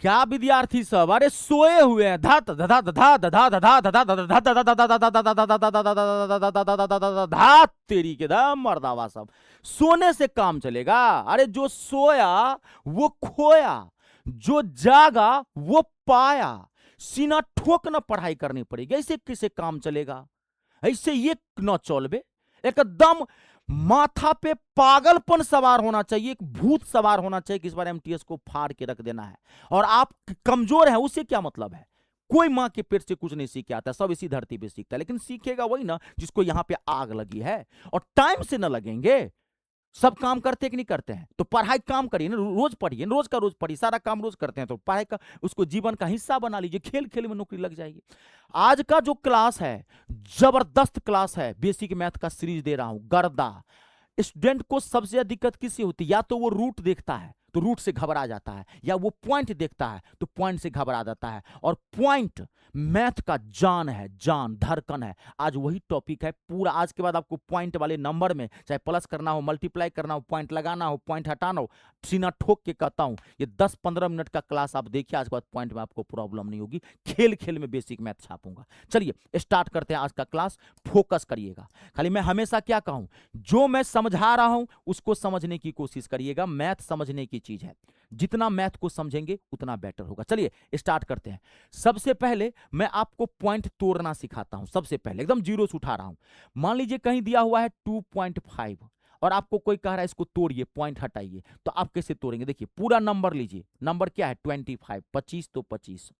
क्या विद्यार्थी सब, अरे सोए हुए हैं। धा धा धा धा धा धा धा धा धा तेरी के धा मर्दावा सब। सोने से काम चलेगा? अरे जो सोया वो खोया, जो जागा वो पाया। सीना ठोक न पढ़ाई करनी पड़ेगी, ऐसे किसे काम चलेगा? ऐसे ये न चलबे। एकदम माथा पे पागलपन सवार होना चाहिए, एक भूत सवार होना चाहिए कि इस बार एमटीएस को फाड़ के रख देना है। और आप कमजोर हैं उससे क्या मतलब है? कोई मां के पेट से कुछ नहीं सीख के आता, सब इसी धरती पे सीखता है। लेकिन सीखेगा वही ना जिसको यहां पे आग लगी है। और टाइम से ना लगेंगे। सब काम करते कि नहीं करते हैं? तो पढ़ाई काम करिए ना, रोज पढ़िए, रोज का रोज पढ़िए, सारा काम रोज करते हैं तो पढ़ाई का उसको जीवन का हिस्सा बना लीजिए, खेल खेल में नौकरी लग जाएगी। आज का जो क्लास है जबरदस्त क्लास है, बेसिक मैथ का सीरीज दे रहा हूं, गर्दा। स्टूडेंट को सबसे ज्यादा दिक्कत किससे होती है? या तो वो रूट देखता है तो रूट से घबरा जाता है, या वो पॉइंट देखता है तो पॉइंट से घबरा जाता है। और पॉइंट मैथ का जान है, जान धड़कन है। आज वही टॉपिक है पूरा। आज के बाद आपको पॉइंट वाले नंबर में चाहे प्लस करना हो, मल्टीप्लाई करना हो, पॉइंट लगाना हो, पॉइंट हटाना हो, सीना ठोक के कहता हूं ये 10-15 मिनट का क्लास आप देखिए। आज के बाद पॉइंट में आपको प्रॉब्लम नहीं होगी, खेल खेल में बेसिक मैथ छापूंगा। चलिए स्टार्ट करते हैं आज का क्लास। फोकस करिएगा। खाली मैं हमेशा क्या कहूं, जो मैं समझा रहा हूं उसको समझने की कोशिश करिएगा। मैथ समझने की चीज है, जितना मैथ को समझेंगे उतना बेटर होगा। चलिए स्टार्ट करते हैं। सबसे पहले मैं आपको पॉइंट तोड़ना सिखाता हूं। सबसे पहले एकदम जीरो से उठा रहा हूं। मान लीजिए कहीं दिया हुआ है 2.5 और आपको कोई कह रहा है इसको तोड़िए, पॉइंट हटाइए, तो आप कैसे तोड़ेंगे? देखिए पूरा नंबर लीजिए। नंबर क्या है? 25, 25 तो 25।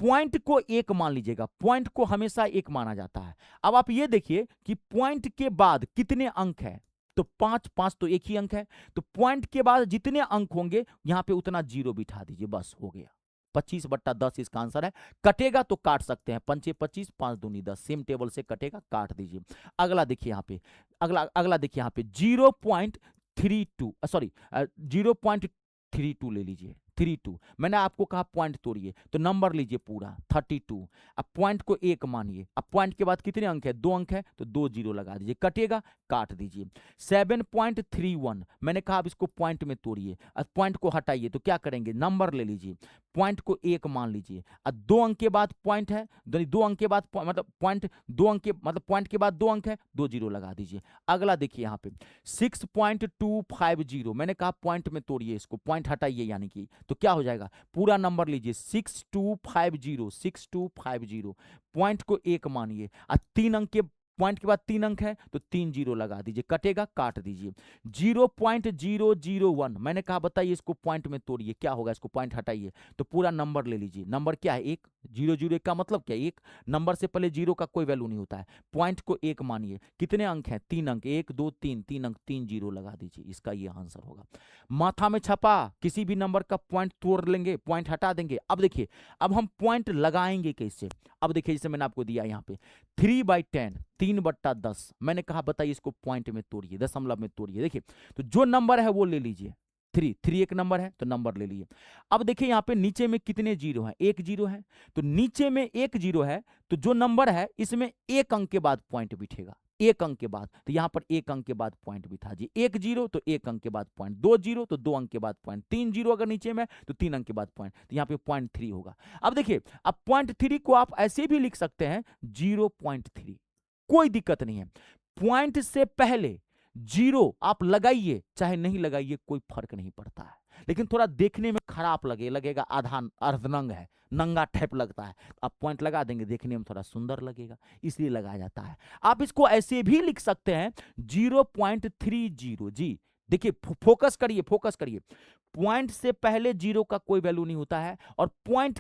पॉइंट को एक मान लीजिएगा, पॉइंट को हमेशा एक माना जाता है। अब आप ये देखिए कि पॉइंट के बाद कितने अंक है, तो 5, 5 तो एक ही अंक है। तो पॉइंट के बाद जितने अंक होंगे यहां पे उतना जीरो बिठा दीजिए, बस हो गया। 25/10 इसका आंसर है। कटेगा तो काट सकते हैं, 5 25, 5 दूनी 10, सेम टेबल से कटेगा, काट दीजिए। अगला देखिए यहाँ पे, अगला देखिए यहाँ पे 0.32, सॉरी 0.32 ले लीजिए। 32 मैंने आपको कहा पॉइंट तोड़िए, तो नंबर लीजिए पूरा 32। अब पॉइंट को एक मानिए। अब पॉइंट के बाद कितने अंक है? 2 अंक है, तो 2 जीरो लगा दीजिए, कटेगा, काट दीजिए। 7.31 मैंने कहा अब इसको पॉइंट में तोड़िए। अब पॉइंट को हटाइए तो क्या करेंगे? नंबर ले लीजिए, पॉइंट को एक मान लीजिए। अब 2 अंक के बाद पॉइंट है, 2 अंक के बाद मतलब पॉइंट 2 अंक के मतलब पॉइंट के बाद 2 अंक है, 2 जीरो लगा दीजिए। अगला देखिए यहाँ पे 6.250 मैंने कहा पॉइंट में तोड़िए, इसको पॉइंट हटाइए, यानी कि तो क्या हो जाएगा? पूरा नंबर लीजिए 6250, 6250। पॉइंट को एक मानिए। 3 अंक के पॉइंट के बाद 3 अंक है तो 3 जीरो लगा दीजिए, कटेगा, काट दीजिए। 0.001 मैंने कहा बताइए इसको पॉइंट में तोड़िए, क्या होगा? इसको पॉइंट हटाइए तो पूरा नंबर ले लीजिए। नंबर क्या है? 1। 0 का मतलब क्या? 1। नंबर से पहले जीरो का कोई वैल्यू नहीं होता है। पॉइंट को एक मानिए। कितने अंक हैं? 3 अंक, 1 2 3, 3 अंक, 3 जीरो लगा दीजिए। इसका ये आंसर होगा। माथा में छपा, किसी भी नंबर का पॉइंट तोड़ लेंगे, पॉइंट हटा देंगे। अब देखिए अब हम पॉइंट लगाएंगे कैसे? अब देखिए जैसे मैंने आपको दिया यहाँ पे 3/10, 3/10 मैंने कहा बताइए इसको पॉइंट में तोड़िए, दशमलव में तोड़िए। देखिए तो जो नंबर है वो ले लीजिए। 3 एक नंबर है तो नंबर ले लीजिए। अब देखिए यहाँ पे नीचे में कितने जीरो हैं? 1 जीरो है। तो नीचे में 1 जीरो है तो जो नंबर है इसमें 1 अंक के बाद पॉइंट बिठेगा। 1 अंक के बाद, तो यहां पर 1 अंक के बाद पॉइंट बिठा जी। 1 जीरो तो 1 अंक के बाद पॉइंट, 2 जीरो तो 2 अंक के बाद पॉइंट, 3 जीरो अगर नीचे में तो 3 अंक के बाद पॉइंट, तो यहां पे 0.3 होगा। अब देखिए अब 0.3 को आप ऐसे भी लिख सकते हैं 0.3, कोई दिक्कत नहीं है। पॉइंट से पहले जीरो आप लगाइए चाहे नहीं लगाइए कोई फर्क नहीं पड़ता है, लेकिन थोड़ा देखने में खराब लगेगा, आधा अर्धनंग है, नंगा टाइप लगता है। आप पॉइंट लगा देंगे, देखने में थोड़ा सुंदर लगेगा, इसलिए लगाया जाता है। आप इसको ऐसे भी लिख सकते हैं 0.30 जी। देखिए फोकस करिए, फोकस करिए। पॉइंट से पहले जीरो का कोई वैल्यू नहीं होता है, और पॉइंट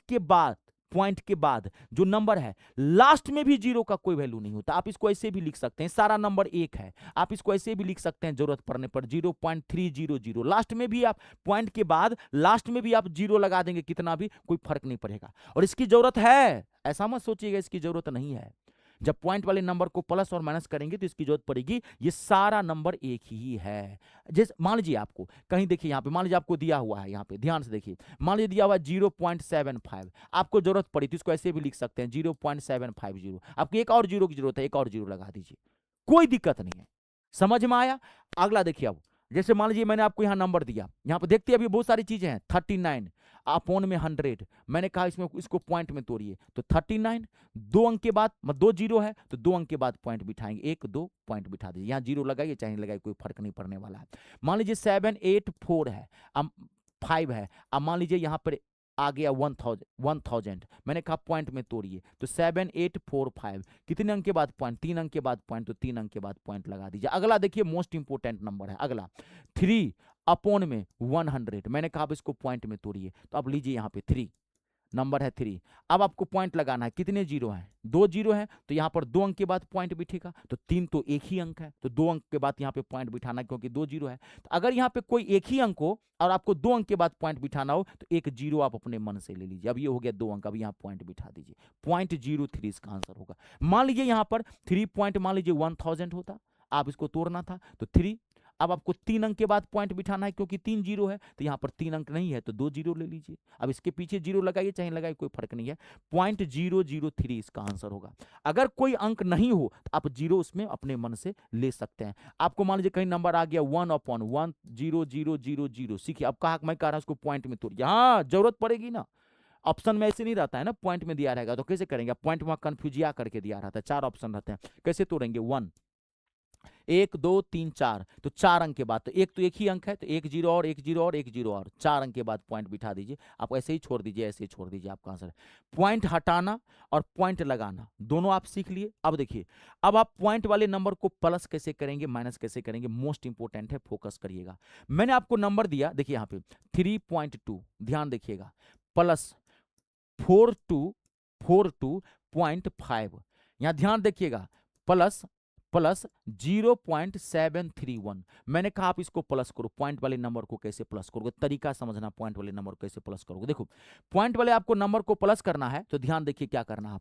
के बाद जो नंबर है लास्ट में भी जीरो का कोई वैल्यू नहीं होता। आप इसको ऐसे भी लिख सकते हैं, सारा नंबर 1 है, आप इसको ऐसे भी लिख सकते हैं जरूरत पड़ने पर 0.300। लास्ट में भी आप पॉइंट के बाद लास्ट में भी आप जीरो लगा देंगे, कितना भी कोई फर्क नहीं पड़ेगा। और इसकी जरूरत है, ऐसा मत सोचिएगा इसकी जरूरत नहीं है। जब पॉइंट वाले नंबर को प्लस और माइनस करेंगे तो इसकी जरूरत पड़ेगी। ये सारा नंबर एक ही है। जैसे मान लीजिए आपको कहीं देखिए यहाँ पे, मान लीजिए आपको दिया हुआ है, यहाँ पे ध्यान से देखिए, मान लीजिए दिया हुआ 0.75, आपको जरूरत पड़ी तो इसको ऐसे भी लिख सकते हैं 0.750। आपको एक और जीरो की जरूरत है, एक और जीरो लगा दीजिए, कोई दिक्कत नहीं है। समझ में आया? अगला देखिए अब, जैसे मान लीजिए मैंने आपको यहाँ नंबर दिया, यहाँ पे देखते हैं अभी बहुत सारी चीजें हैं 39। अपॉन में 100, मैंने कहा इसमें इसको पॉइंट में तोड़िए तो 39, 2 अंक के बाद 2 जीरो है तो 2 अंक के बाद पॉइंट बिठाएंगे, 1 2 पॉइंट बिठा दीजिए, यहाँ जीरो लगाइए चाहे नहीं लगाइए कोई फर्क नहीं पड़ने वाला है। मान लीजिए 784 है, अब 5 है, अब मान लीजिए यहाँ पर आ गया 1000, मैंने कहा पॉइंट में तोड़िए तो 7845, कितने अंक के बाद पॉइंट, 3 अंक के बाद पॉइंट, तो 3 अंक के बाद पॉइंट लगा दीजिए। अगला देखिए मोस्ट इंपोर्टेंट नंबर है, अगला 3 अपॉन में 100, मैंने कहा अब इसको पॉइंट में तोड़िए तो अब लीजिए यहाँ पे 3 नंबर है 3, अब आपको पॉइंट लगाना है, कितने जीरो हैं, 2 जीरो है, तो यहाँ पर 2 अंक के बाद पॉइंट बिठेगा, तो 3 तो एक ही अंक है तो 2 अंक के बाद यहाँ पे पॉइंट बिठाना क्योंकि 2 जीरो है। तो अगर यहाँ पे कोई एक ही अंक हो और आपको 2 अंक के बाद पॉइंट बिठाना हो तो एक जीरो आप अपने मन से ले लीजिए। अब ये हो गया 2 अंक, अब यहाँ पॉइंट बिठा दीजिए, 0.03 इसका आंसर होगा। मान लीजिए यहाँ पर 3 पॉइंट मान लीजिए 1000 होता, आप इसको तोड़ना था तो 3, अब आपको 3 अंक के बाद पॉइंट बिठाना है क्योंकि 3 जीरो है, तो यहाँ पर 3 अंक नहीं है तो 2 जीरो ले लीजिए। अब इसके पीछे जीरो लगाइए चाहे लगाइए कोई फर्क नहीं है, 0.003 इसका आंसर होगा। अगर कोई अंक नहीं हो तो आप जीरो उसमें अपने मन से ले सकते हैं। आपको मान लीजिए कहीं नंबर आ गया 1/10000, सीखिए अब कहा मैं कह रहा हूं उसको पॉइंट में तोड़िए, हाँ जरूरत पड़ेगी ना, ऑप्शन में ऐसे नहीं रहता है ना, पॉइंट में दिया रहेगा तो कैसे करेंगे, पॉइंट वहां कंफ्यूजिया करके दिया रहता है, 4 ऑप्शन रहते हैं, कैसे तोड़ेंगे, 1 2 3 4, तो 4 अंक के बाद, तो एक तो एक ही अंक है तो 1 जीरो और 1 जीरो और 1 जीरो और 4 अंक के बाद पॉइंट बिठा दीजिए। आप ऐसे ही छोड़ दीजिए, ऐसे ही छोड़ दीजिए, आपका आंसर है। पॉइंट हटाना और पॉइंट लगाना दोनों आप सीख लिए। अब देखिए अब आप पॉइंट वाले नंबर को प्लस कैसे करेंगे, माइनस कैसे करेंगे, मोस्ट इंपोर्टेंट है, फोकस करिएगा। मैंने आपको नंबर दिया, देखिए यहाँ पे 3.2, ध्यान देखिएगा, प्लस 42.5, यहां ध्यान देखिएगा, प्लस प्लस 0.731, मैंने कहा आप इसको प्लस करो, पॉइंट वाले नंबर को कैसे प्लस करोगे, तरीका समझना, पॉइंट वाले नंबर को कैसे प्लस करोगे। देखो पॉइंट वाले आपको नंबर को प्लस करना है तो ध्यान देखिए क्या करना है,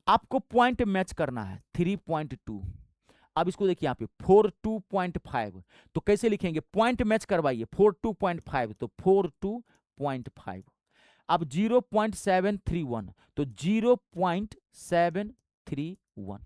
आपको पॉइंट मैच करना है 3.2। अब इसको देखिए यहाँ पे 42.5, तो कैसे लिखेंगे, पॉइंट मैच करवाइए, 42.5 तो 42.5, अब 0.731 तो 0.731।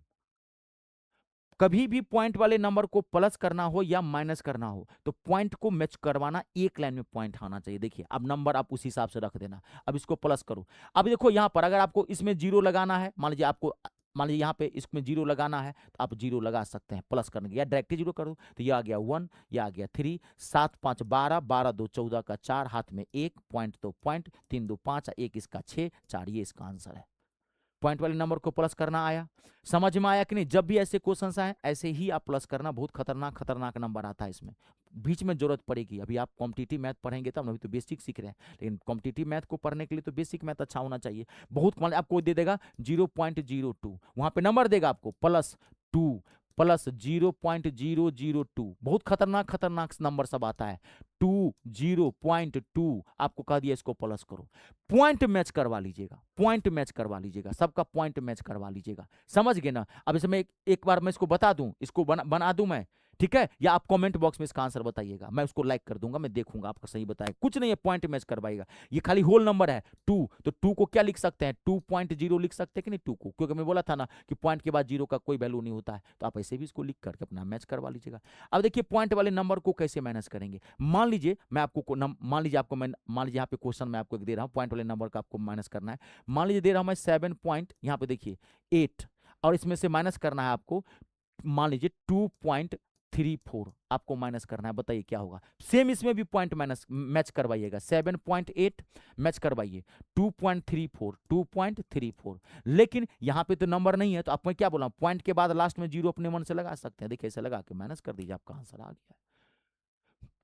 कभी भी पॉइंट वाले नंबर को प्लस करना हो या माइनस करना हो तो पॉइंट को मैच करवाना, एक लाइन में पॉइंट आना चाहिए। देखिए अब नंबर आप उस हिसाब से रख देना, अब इसको प्लस करो। अब देखो यहां पर अगर आपको इसमें जीरो लगाना है, मान लीजिए यहाँ पे इसमें जीरो लगाना है तो आप जीरो लगा सकते हैं प्लस करने के, या डायरेक्ट जीरो करो तो ये आ गया 1, ये आ गया 3, 7 5 12, 12 2 14 का 4, हाथ में 1 पॉइंट, तो पॉइंट, 3 2 5, 1 इसका 6 4, ये इसका आंसर है। पॉइंट वाले नंबर को प्लस करना आया, समझ में आया कि नहीं। जब भी ऐसे क्वेश्चंस आए ऐसे ही आप प्लस करना, बहुत खतरनाक नंबर आता है इसमें, बीच में जरूरत पड़ेगी। अभी आप कॉम्पिटिटिव मैथ पढ़ेंगे तब, अभी तो बेसिक सीख रहे हैं, लेकिन कॉम्पिटिटिव मैथ को पढ़ने के लिए तो बेसिक मैथ अच्छा होना चाहिए। बहुत मान आपको दे देगा 0.02, वहां पे नंबर देगा आपको +2 प्लस 0.002, बहुत खतरनाक नंबर सब आता है, 2 0.2, आपको कह दिया इसको प्लस करो, पॉइंट मैच करवा लीजिएगा, पॉइंट मैच करवा लीजिएगा, सबका पॉइंट मैच करवा लीजिएगा, समझ गए ना। अब इसमें एक बार मैं इसको बता दूं, इसको बना दूं मैं, ठीक है, या आप कमेंट बॉक्स में इसका आंसर बताइएगा, मैं उसको लाइक कर दूंगा, मैं देखूंगा आपका सही बताएगा, कुछ नहीं है, पॉइंट मैच करवाइएगा। ये खाली होल नंबर है 2, तो 2 को क्या लिख सकते हैं, 2.0 लिख सकते हैं कि नहीं 2 को, क्योंकि मैं बोला था ना कि पॉइंट के बाद जीरो का कोई वैल्यू नहीं होता है, तो आप ऐसे भी इसको लिख करके अपना मैच करवा लीजिएगा। अब देखिए पॉइंट वाले नंबर को कैसे माइनस करेंगे, मान लीजिए मैं आपको मान लीजिए यहाँ पे क्वेश्चन मैं आपको दे रहा हूँ, पॉइंट वाले नंबर का आपको माइनस करना है, मान लीजिए दे रहा हूं मैं 7 पॉइंट, यहाँ पे देखिए 8, और इसमें से माइनस करना है आपको, मान लीजिए 2.34 आपको माइनस करना है, बताइए क्या होगा। सेम इसमें भी पॉइंट माइनस मैच करवाइएगा, 7.8 मैच करवाइए, 2.34, लेकिन यहां पे तो नंबर नहीं है, तो आप मैं क्या बोला, पॉइंट के बाद लास्ट में जीरो अपने मन से लगा सकते हैं, देखिए ऐसे लगा के माइनस कर दीजिए, आपका आंसर आ गया।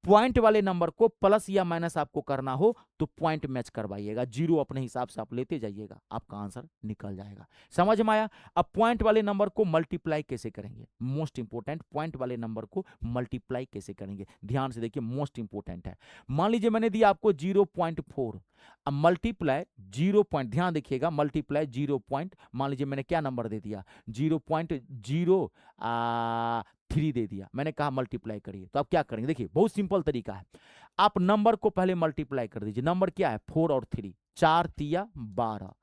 पॉइंट वाले नंबर को प्लस या माइनस आपको करना हो तो पॉइंट मैच करवाइएगा, जीरो अपने हिसाब से आप लेते जाइएगा, आपका आंसर निकल जाएगा। समझ में आया। अब पॉइंट वाले नंबर को मल्टीप्लाई कैसे करेंगे, मोस्ट इंपोर्टेंट, पॉइंट वाले नंबर को मल्टीप्लाई कैसे करेंगे, ध्यान से देखिए, मोस्ट इंपोर्टेंट है। मान लीजिए मैंने दिया आपको 0.4, अब मल्टीप्लाई 0 पॉइंट, ध्यान देखिएगा, मल्टीप्लाई 0 पॉइंट, मान लीजिए मैंने क्या नंबर दे दिया 0.03 दे दिया, मैंने कहा मल्टीप्लाई करिए, तो आप क्या करेंगे, देखिए बहुत सिंपल तरीका है, आप नंबर को पहले मल्टीप्लाई कर दीजिए, नंबर क्या है 4 और 3, 4 तिया 12,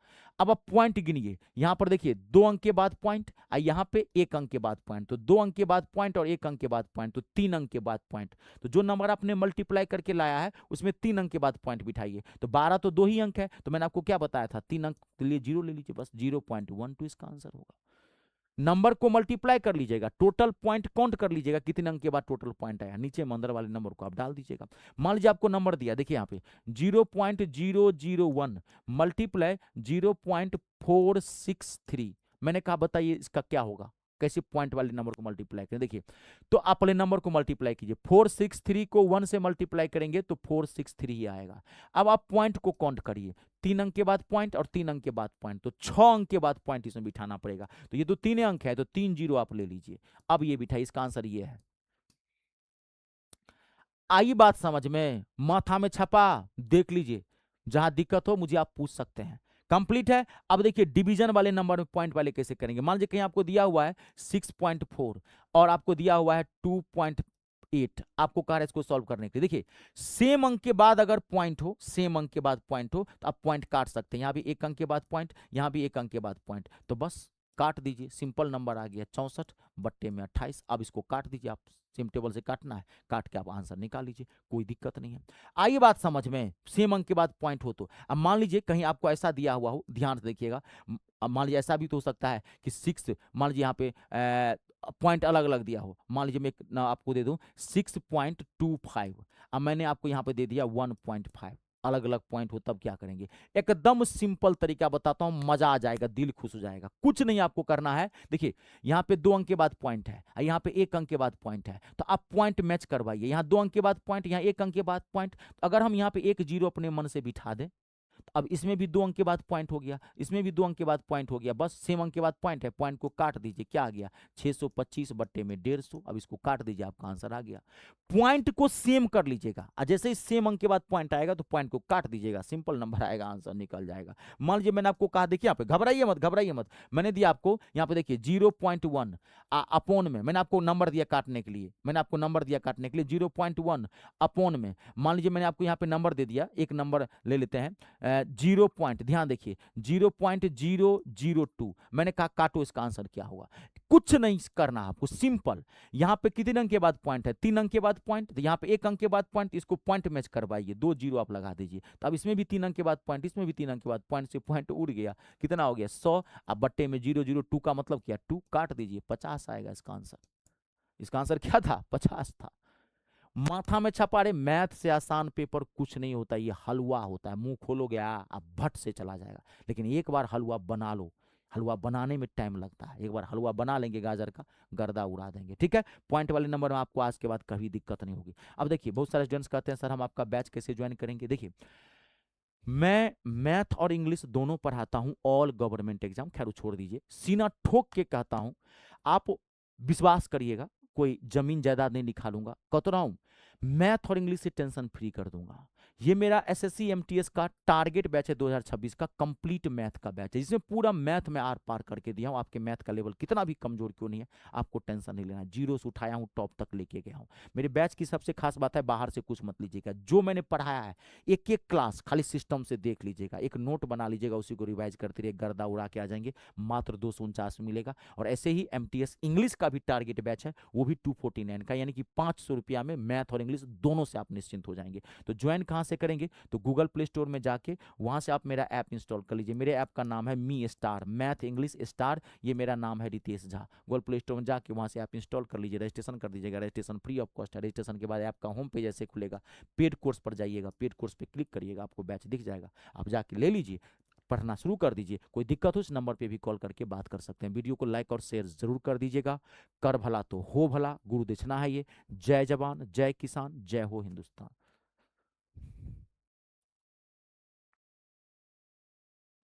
अब आप पॉइंट गिनिए, यहां पर देखिए 2 अंक के बाद पॉइंट, और यहां पे 1 अंक के बाद पॉइंट, तो 2 अंक के बाद पॉइंट और 1 अंक के बाद पॉइंट, तो 3 अंक के बाद पॉइंट। तो जो नंबर आपने मल्टीप्लाई करके लाया है उसमें 3 अंक के बाद पॉइंट बिठाइए। तो 12 तो 2 ही अंक है, तो मैंने आपको क्या बताया था, 3 अंक के लिए 0 ले लीजिए, बस 0.12 इसका आंसर होगा। नंबर को मल्टीप्लाई कर लीजिएगा, टोटल पॉइंट काउंट कर लीजिएगा कितने अंक के बाद टोटल पॉइंट आया, नीचे में अंदर वाले नंबर को आप डाल दीजिएगा। मान लीजिए आपको नंबर दिया, देखिए यहाँ पे 0.001 मल्टीप्लाई 0.463, मैंने कहा बताइए इसका क्या होगा, कैसे पॉइंट वाले नंबर को मल्टीप्लाई करें। देखिए तो आप वाले नंबर को मल्टीप्लाई कीजिए, 463 को 1 से मल्टीप्लाई करेंगे तो 463 ही आएगा। अब आप पॉइंट को काउंट करिए, 3 अंक के बाद पॉइंट और 3 अंक के बाद पॉइंट, तो 6 अंक के बाद पॉइंट इसमें बिठाना पड़ेगा। तो ये तो 3 अंक है, तो 3 जीरो आप ले लीजिए। अब ये बिठाइए, इसका आंसर ये है। आई बात समझ में, माथा में छपा, देख लीजिए, जहां दिक्कत हो मुझे आप पूछ सकते हैं। कंप्लीट है। अब देखिए डिवीजन वाले नंबर में पॉइंट वाले कैसे करेंगे। मान लीजिए कहीं आपको दिया हुआ है 6.4 और आपको दिया हुआ है 2.8, आपको कहा है इसको सॉल्व करने के लिए। देखिए सेम अंक के बाद अगर पॉइंट हो, सेम अंक के बाद पॉइंट हो तो आप पॉइंट काट सकते हैं। यहां भी 1 अंक के बाद पॉइंट, यहां भी 1 अंक के बाद पॉइंट, तो बस काट दीजिए, सिंपल नंबर आ गया 64/28। अब इसको काट दीजिए, आप सेम टेबल से काटना है, काट के आप आंसर निकाल लीजिए, कोई दिक्कत नहीं है। आइए बात समझ में, सेम अंक के बाद पॉइंट हो तो अब मान लीजिए कहीं आपको ऐसा दिया हुआ हो, ध्यान से देखिएगा। अब मान लीजिए ऐसा भी तो हो सकता है कि 6, मान लीजिए यहाँ पे पॉइंट अलग अलग दिया हो। मान लीजिए मैं आपको दे दूं 6.25, अब मैंने आपको यहाँ पे दे दिया 1.5, अलग अलग पॉइंट हो तब क्या करेंगे। एकदम सिंपल तरीका बताता हूं, मजा आ जाएगा, दिल खुश हो जाएगा। कुछ नहीं आपको करना है। देखिए यहाँ पे 2 अंक के बाद पॉइंट है, यहाँ पे 1 अंक के बाद पॉइंट है, तो आप पॉइंट मैच करवाइए। यहाँ 2 अंक के बाद पॉइंट, यहाँ 1 अंक के बाद पॉइंट, तो अगर हम यहाँ पे 1 जीरो अपने मन से बिठा दें, अब इसमें भी 2 अंक के बाद पॉइंट हो गया, इसमें भी 2 अंक के बाद पॉइंट हो गया, बस सेम अंक के बाद पॉइंट है, पॉइंट को काट दीजिए, क्या आ गया 625/150। अब इसको काट दीजिए, आपका आंसर आ गया। पॉइंट को सेम कर लीजिएगा, और जैसे ही सेम अंक के बाद पॉइंट आएगा तो पॉइंट को काट दीजिएगा, सिंपल नंबर आएगा, आंसर निकल जाएगा। मान लीजिए मैंने आपको कहा, देखिए यहाँ पे घबराइए मत, घबराइए मत, मैंने दिया आपको यहाँ पे देखिए 0.1 अपोन में, मैंने आपको नंबर दिया काटने के लिए, मैंने आपको नंबर दिया काटने के लिए 0.1 अपोन में, मान लीजिए मैंने आपको यहाँ पे नंबर दे दिया, एक नंबर ले लेते हैं 0 पॉइंट, ध्यान देखिए 0.002, मैंने कहा काटो, इसका आंसर क्या होगा। कुछ नहीं करना आपको, सिंपल। यहां पे कितने अंक के बाद पॉइंट है, 3 अंक के बाद पॉइंट, तो यहां पे 1 अंक के बाद पॉइंट, इसको पॉइंट मैच करवाइए, 2 जीरो आप लगा दीजिए। तो अब इसमें भी 3 अंक के बाद पॉइंट, इसमें भी 3 अंक के बाद पॉइंट, से पॉइंट उड़ गया, कितना हो गया 100। अब बट्टे में 002 का मतलब क्या, 2 काट दीजिए, 50 आएगा इसका आंसर। इसका आंसर क्या था, 50 था। माथा में छपा रहे, मैथ से आसान पेपर कुछ नहीं होता, ये हलवा होता है, मुंह खोलोगे अब भट से चला जाएगा। लेकिन एक बार हलवा बना लो, हलवा बनाने में टाइम लगता है, एक बार हलवा बना लेंगे गाजर का, गर्दा उड़ा देंगे। ठीक है, पॉइंट वाले नंबर में आपको आज के बाद कभी दिक्कत नहीं होगी। अब देखिए बहुत सारे स्टूडेंट्स कहते हैं सर हम आपका बैच कैसे ज्वाइन करेंगे। देखिए मैं मैथ और इंग्लिश दोनों पढ़ाता हूं, ऑल गवर्नमेंट एग्जाम, खैर छोड़ दीजिए, सीना ठोक के कहता हूं, आप विश्वास करिएगा, कोई जमीन जायदाद नहीं निकालूंगा, कह रहा हूं मैथ और इंग्लिश से टेंशन फ्री कर दूंगा। ये मेरा एसएससी एमटीएस का टारगेट बैच है, 2026 का कंप्लीट मैथ का बैच है, जिसमें पूरा मैथ में आर पार करके दिया हूं। आपके मैथ का लेवल कितना भी कमजोर क्यों नहीं है, आपको टेंशन नहीं लेना है, जीरो से उठाया हूं, टॉप तक लेके गया हूं। मेरे बैच की सबसे खास बात है, बाहर से कुछ मत लीजिएगा, जो मैंने पढ़ाया है एक एक क्लास खाली सिस्टम से देख लीजिएगा, एक नोट बना लीजिएगा, उसी को रिवाइज करते रहिए, गर्दा उड़ा के आ जाएंगे, मात्र 249 मिलेगा। और ऐसे ही एमटीएस इंग्लिश का भी टारगेट बैच है, वो भी 249 का, यानी कि 500 रुपया में मैथ और इंग्लिश दोनों से आप निश्चिंत हो जाएंगे। तो ज्वाइन कहां से करेंगे, तो गूगल प्ले स्टोर में जाके वहां से आप मेरा ऐप इंस्टॉल कर लीजिए। मेरे ऐप का नाम है me star, math English star, ये मेरा नाम है Ritesh Jha. Google Play Store में जाके वहां से ऐप इंस्टॉल कर लीजिए, रजिस्ट्रेशन कर दीजिएगा, रजिस्ट्रेशन फ्री ऑफ कॉस्ट है। रजिस्ट्रेशन के बाद ऐप का होम पेज ऐसे खुलेगा, पेड कोर्स पर जाइएगा, पेड कोर्स पे क्लिक करिएगा, आपको बैच दिख जाएगा, आप जाके ले लीजिए, पढ़ना शुरू कर दीजिए। कोई दिक्कत हो इस नंबर पे भी कॉल करके बात कर सकते हैं। वीडियो को लाइक और शेयर जरूर कर दीजिएगा। कर भला तो हो भला, गुरु दक्षिणा है ये। जय जवान, जय किसान, जय हो हिंदुस्तान।